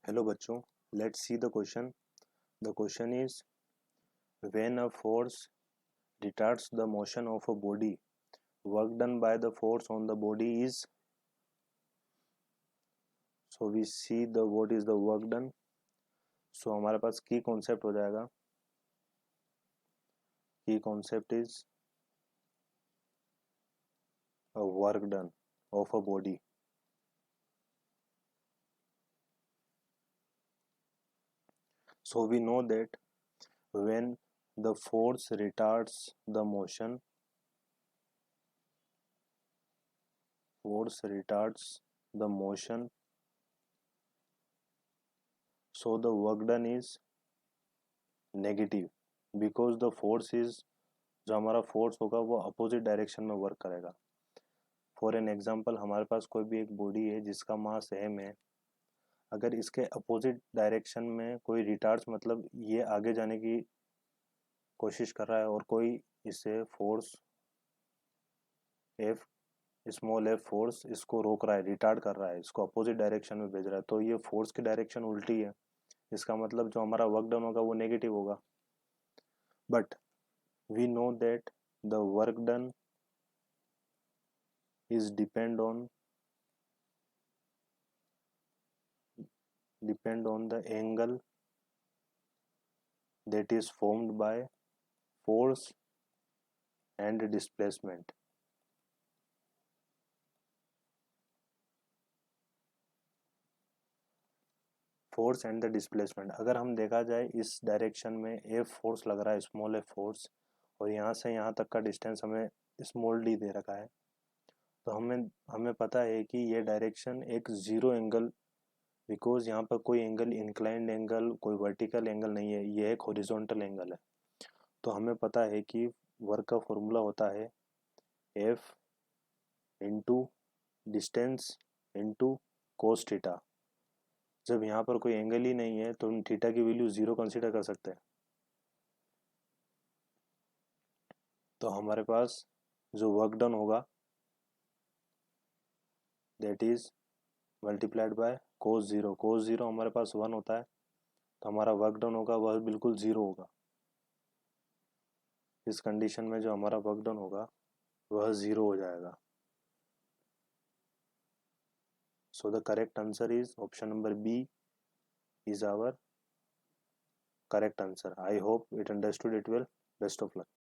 Hello बच्चों, let's see the question. The question is when a force retards the motion of a body, work done by the force on the body is. So we see the what is the work done. So हमारे पास की concept हो जाएगा. की concept is a work done of a body. So we know that when the force retards the motion, so the work done is negative because the force is, जो हमारा force होगा वो opposite direction में work करेगा. For an example, हमारे पास कोई भी एक बॉडी है जिसका मास m है. अगर इसके अपोजिट डायरेक्शन में कोई रिटार्ड्स, मतलब ये आगे जाने की कोशिश कर रहा है और कोई इसे force f, small f force इसको रोक रहा है, रिटार्ड कर रहा है, इसको अपोजिट डायरेक्शन में भेज रहा है, तो ये फोर्स की डायरेक्शन उल्टी है. इसका मतलब जो हमारा वर्क डन होगा वो नेगेटिव होगा. But we know that the work done is depend on the angle that is formed by force and displacement. Force and the displacement, अगर हम देखा जाए इस डायरेक्शन में एफ फोर्स लग रहा है, स्मॉल एफ फोर्स, और यहाँ से यहाँ तक का डिस्टेंस हमें स्मॉल डी दे रखा है, तो हमें पता है कि ये डायरेक्शन एक जीरो एंगल, बिकॉज यहाँ पर कोई एंगल इंक्लाइंड एंगल, कोई वर्टिकल एंगल नहीं है, ये एक हॉरिजॉन्टल एंगल है. तो हमें पता है कि वर्क का फॉर्मूला होता है F into distance into cos theta. जब यहाँ पर कोई एंगल ही नहीं है तो हम थीटा की वैल्यू जीरो कंसीडर कर सकते हैं. तो हमारे पास जो वर्क डन होगा that is multiplied by cos zero. Cos zero हमारे पास 1 होता है, तो हमारा वर्क डन होगा वह बिल्कुल जीरो होगा. इस कंडीशन में जो हमारा वर्क डन होगा वह जीरो हो जाएगा. So the correct answer is option number B is our correct answer. I hope it understood it well. Best of luck.